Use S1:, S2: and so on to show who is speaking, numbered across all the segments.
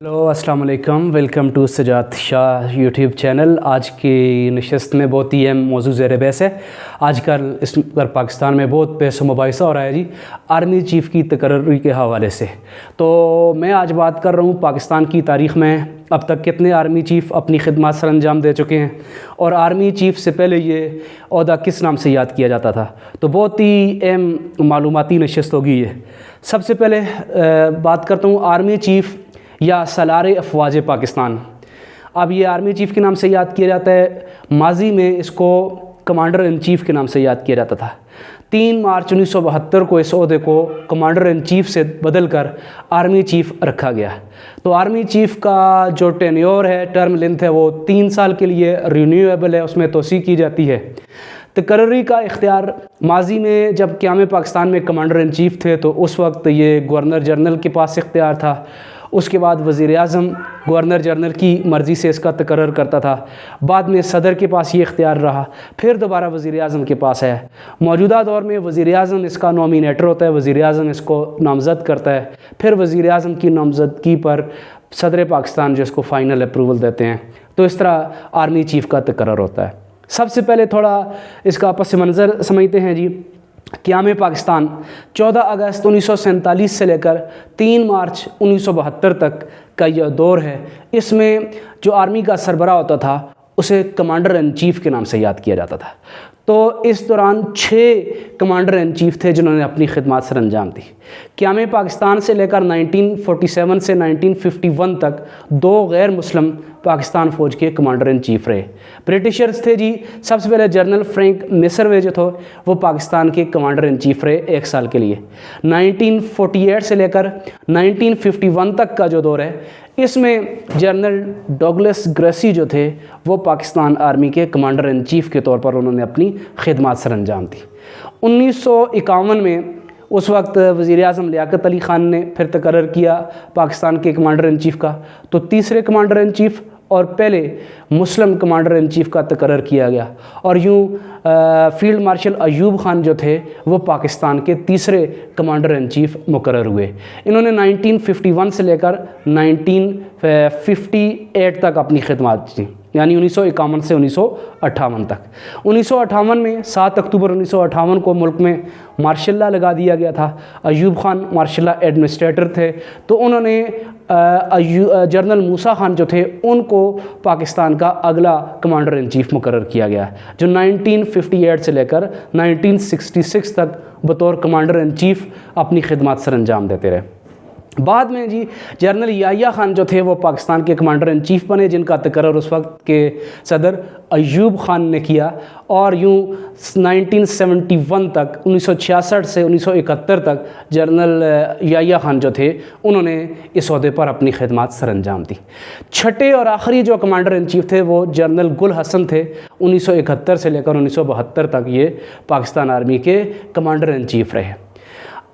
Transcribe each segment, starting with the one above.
S1: Hello अस्सलाम वालेकुम, welcome to Sajjad Shah YouTube channel. आज की नशस्त में बहुत ही अहम मौजू ज़ेर बहस है। आजकल इस पर पाकिस्तान में बहुत बहस मुबाहिसा हो रहा है जी, आर्मी चीफ़ की तकर्री के हवाले से। तो मैं आज बात कर रहा हूँ पाकिस्तान की तारीख़ में अब तक कितने आर्मी चीफ़ अपनी खिदमत सर अंजाम दे चुके हैं और आर्मी चीफ़ से पहले ये ओहदा किस नाम से याद किया जाता था। तो बहुत ही अहम मालूमाती नशस्त होगी ये। सबसे पहले बात करता हूँ आर्मी चीफ़ या सलारे अफवाज पाकिस्तान। अब ये आर्मी चीफ़ के नाम से याद किया जाता है। माजी में इसको कमांडर इन चीफ़ के नाम से याद किया जाता था। 3 मार्च 1972 को इस ओहदे को कमांडर इन चीफ़ से बदलकर आर्मी चीफ़ रखा गया। तो आर्मी चीफ़ का जो टेन्योर है, टर्म लेंथ है, वो 3 साल के लिए रिन्यूएबल है, उसमें तोसी की जाती है। तकर्री का इख्तियार माजी में जब क़याम पाकिस्तान में कमांडर इन चीफ़ थे तो उस वक्त ये गवर्नर जनरल के पास इख्तियार था। उसके बाद वज़ीर आज़म गवर्नर जनरल की मर्ज़ी से इसका तकर्रर करता था। बाद में सदर के पास ये इख्तियार रहा, फिर दोबारा वज़ीर आज़म के पास है। मौजूदा दौर में वज़ीर आज़म इसका नॉमिनेटर होता है, वज़ीर आज़म इसको नामज़द करता है, फिर वज़ीर आज़म की नामज़दगी पर सदर पाकिस्तान जो इसको फ़ाइनल अप्रूवल देते हैं। तो इस तरह आर्मी चीफ़ का तकर्रर होता है। सबसे पहले थोड़ा इसका पस मंज़र समझते हैं जी। क़याम पाकिस्तान 14 अगस्त 1947 से लेकर 3 मार्च 1972 तक का यह दौर है। इसमें जो आर्मी का सरबराह होता था उसे कमांडर इन चीफ़ के नाम से याद किया जाता था। तो इस दौरान 6 कमांडर इन चीफ़ थे जिन्होंने अपनी खिदमत सर अंजाम दी। क़याम पाकिस्तान से लेकर 1947 से 1951 तक 2 गैर मुस्लिम पाकिस्तान फ़ौज के कमांडर इन चीफ़ रहे। ब्रिटिशर्स थे जी। सबसे पहले जनरल फ्रैंक मिसरवे जो थे वो पाकिस्तान के कमांडर इन चीफ़ रहे 1 साल के लिए। 1948 से लेकर 1951 तक का जो दौर है इसमें जनरल डगलस ग्रेसी जो थे वो पाकिस्तान आर्मी के कमांडर इन चीफ़ के तौर पर उन्होंने अपनी खिदमत सर अंजाम दी। 1951 में उस वक्त वज़ीर आज़म लियाकत अली ख़ान ने फिर तकर्रर किया पाकिस्तान के कमांडर इन चीफ़ का। तो तीसरे कमांडर इन चीफ़ और पहले मुस्लिम कमांडर इन चीफ़ का तकर्रर किया गया और यूँ फील्ड मार्शल अयूब ख़ान जो थे वो पाकिस्तान के तीसरे कमांडर इन चीफ़ मुकर्रर हुए। इन्होंने 1951 से लेकर 1958 तक अपनी खिदमत दी, यानी 1951 से 1958 तक। 1958 में 7 अक्टूबर 1958 को मुल्क में मार्शल लॉ लगा दिया गया था। Ayub Khan martial law administrator थे, तो उन्होंने जनरल मूसा ख़ान जो थे उनको पाकिस्तान का अगला कमांडर इन चीफ़ मुकर्रर किया गया, जो 1958 से लेकर 1966 तक बतौर कमांडर इन चीफ़ अपनी खिदमत सर अंजाम देते रहे। बाद में जी जनरल याहिया ख़ान जो थे वो पाकिस्तान के कमांडर इन चीफ़ बने, जिनका तकर्रर उस वक्त के सदर अयूब ख़ान ने किया। और यूँ 1971 तक 1966 से 1971 तक जनरल याहिया ख़ान जो थे उन्होंने इस ओहदे पर अपनी खिदमत सर अंजाम दी। छठे और आखिरी जो कमांडर इन चीफ़ थे वो जनरल गुल हसन थे। 1971 से लेकर 1972 तक ये पाकिस्तान आर्मी के कमांडर इन चीफ़ रहे।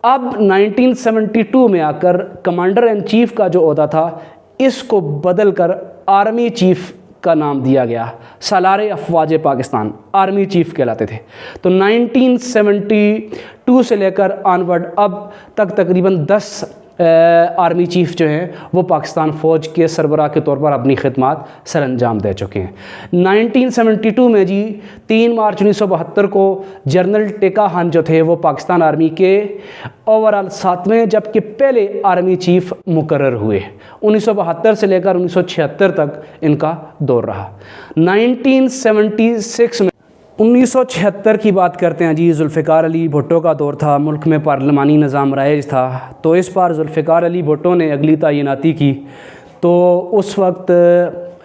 S1: अब 1972 में आकर कमांडर इन चीफ़ का जो ओहदा था इसको बदलकर आर्मी चीफ़ का नाम दिया गया। सलारे अफवाज पाकिस्तान आर्मी चीफ़ कहलाते थे। तो 1972 से लेकर ऑनवर्ड अब तक तकरीबन 10 आर्मी चीफ़ जो हैं वो पाकिस्तान फ़ौज के सरबराह के तौर पर अपनी खिदमत सर अंजाम दे चुके हैं। 1972 में जी 3 मार्च 1972 को जनरल टेका खान जो थे वो पाकिस्तान आर्मी के ओवरऑल 7वें जबकि पहले आर्मी चीफ़ मुकर्रर हुए। 1972 से लेकर 1976 तक इनका दौर रहा। 1976 में 1976 की बात करते हैं जी। जुल्फ़िकार अली भुट्टो का दौर था, मुल्क में पार्लिमानी निज़ाम राइज था। तो इस बार जुल्फ़िकार अली भुट्टो ने अगली तैनाती की। तो उस वक्त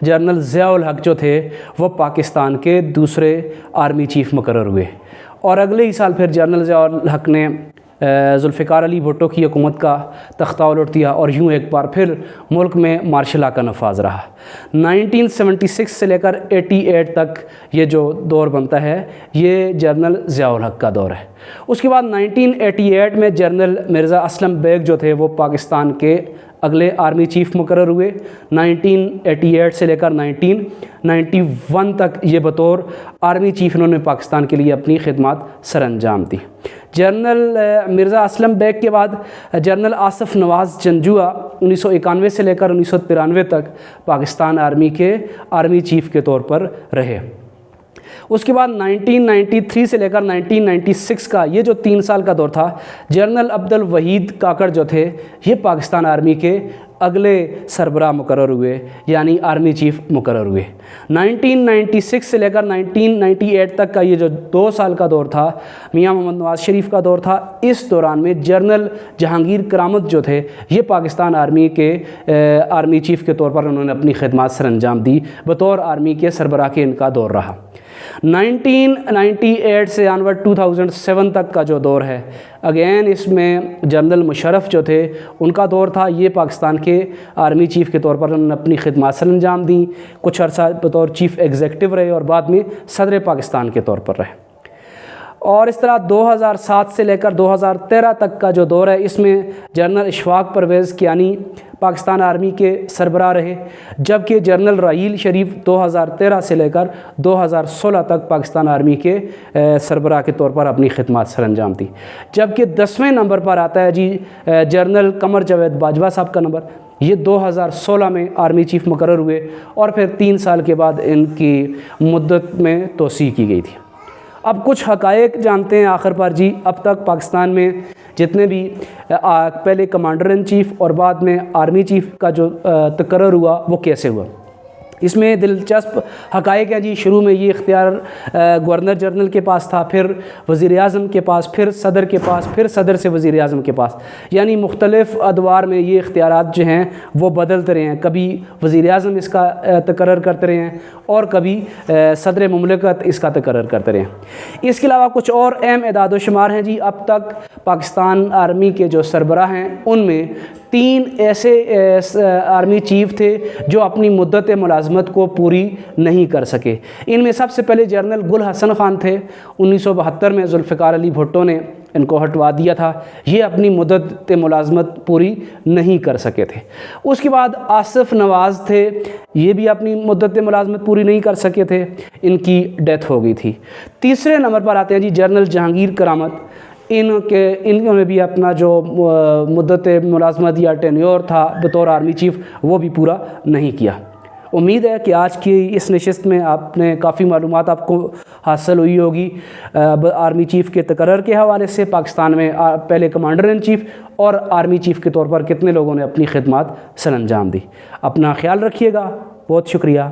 S1: जनरल ज़िया-उल हक़ जो थे वो पाकिस्तान के दूसरे आर्मी चीफ़ मुकर्रर हुए और अगले ही साल फिर जनरल ज़िया-उल हक़ ने जुल्फ़िकार अली भुट्टो की हुकूमत का तख्ता उलट दिया और यूँ एक बार फिर मुल्क में मार्शल लॉ का नफाज रहा। 1976 से लेकर 88 तक ये जो दौर बनता है ये जनरल ज़िया-उल हक़ का दौर है। उसके बाद 1988 में जनरल मिर्ज़ा असलम बेग जो थे वो पाकिस्तान के अगले आर्मी चीफ़ मुकर्रर हुए। 1988 से लेकर 1991 तक ये बतौर आर्मी चीफ़ इन्होंने पाकिस्तान के लिए अपनी खिदमत सरअंजाम दी। जनरल मिर्ज़ा असलम बेग के बाद जनरल आसिफ नवाज़ जंजुआ 1991 से लेकर 1993 तक पाकिस्तान आर्मी के आर्मी चीफ़ के तौर पर रहे। उसके बाद 1993 से लेकर 1996 का ये जो 3 साल का दौर था, जनरल अब्दुल वहीद काकड़ जो थे ये पाकिस्तान आर्मी के अगले सरबराह मुकर्रर हुए, यानी आर्मी चीफ़ मुकर्रर हुए। 1996 से लेकर 1998 तक का ये जो 2 साल का दौर था, मियां मोहम्मद नवाज़ शरीफ का दौर था। इस दौरान में जनरल जहांगीर करामत जो थे ये पाकिस्तान आर्मी के आर्मी चीफ़ के तौर पर उन्होंने अपनी खिदमत सरअंजाम दी। बतौर आर्मी के सरबराह के इनका दौर रहा। 1998 से अनवर्ड 2007 तक का जो दौर है, अगेन इसमें जनरल मुशर्रफ जो थे उनका दौर था। ये पाकिस्तान के आर्मी चीफ़ के तौर पर उन्होंने अपनी खिदमत सरअंजाम दी। कुछ अर्सा बतौर चीफ़ एग्जीक्यूटिव रहे और बाद में सदर पाकिस्तान के तौर पर रहे। और इस तरह 2007 से लेकर 2013 तक का जो दौर है, इसमें जनरल इशफाक परवेज़ कियानी पाकिस्तान आर्मी के सरबराह रहे, जबकि जनरल राहील शरीफ 2013 से लेकर 2016 तक पाकिस्तान आर्मी के सरबराह के तौर पर अपनी खिदमत सरअंजाम दी। जबकि 10वें नंबर पर आता है जी जनरल कमर जावेद बाजवा साहब का नंबर। ये 2016 में आर्मी चीफ़ मुकर्रर हुए और फिर 3 साल के बाद इनकी मुद्दत में तोसी की गई थी। अब कुछ हक़ाइक़ जानते हैं आखिर पर जी। अब तक पाकिस्तान में जितने भी पहले कमांडर इन चीफ़ और बाद में आर्मी चीफ़ का जो तकर्रुर हुआ वो कैसे हुआ, इसमें दिलचस्प हक़ाइक़ हैं जी। शुरू में ये इख्तियार गवर्नर जनरल के पास था, फिर वज़ीर आज़म के पास, फिर सदर के पास, फिर सदर से वज़ीर आज़म के पास, यानी मुख्तलिफ़ अदवार में ये इख्तियारात जो हैं वो बदलते रहे हैं। कभी वज़ीर आज़म इसका तकर्रुर करते रहे हैं और कभी सदर मुमलिकत इसका तकर्रुर करते रहे हैं। इसके अलावा कुछ और अहम एदाद व शुमार हैं जी। अब तक पाकिस्तान आर्मी के जो सरबराह हैं उनमें 3 ऐसे आर्मी चीफ़ थे जो अपनी मुद्दत मुलाजमत को पूरी नहीं कर सके। इनमें सबसे पहले जनरल गुल हसन ख़ान थे। 1972 में जुल्फ़िकार अली भुट्टो ने इनको हटवा दिया था। ये अपनी मुद्दत मुलाजमत पूरी नहीं कर सके थे। उसके बाद आसिफ नवाज़ थे, ये भी अपनी मुद्दत मुलाजमत पूरी नहीं कर सके थे, इनकी डेथ हो गई थी। तीसरे नंबर पर आते हैं जी जनरल जहांगीर करामत। इन्होंने भी अपना जो मुद्दत मुलाजमत या टेन्योर था बतौर आर्मी चीफ़ वो भी पूरा नहीं किया। उम्मीद है कि आज की इस नशिस्त में आपने काफ़ी मालूमात आपको हासिल हुई होगी आर्मी चीफ़ के तकर्रुर के हवाले से। पाकिस्तान में पहले कमांडर इन चीफ़ और आर्मी चीफ़ के तौर पर कितने लोगों ने अपनी खिदमत सरअंजाम दी। अपना ख्याल रखिएगा। बहुत शुक्रिया।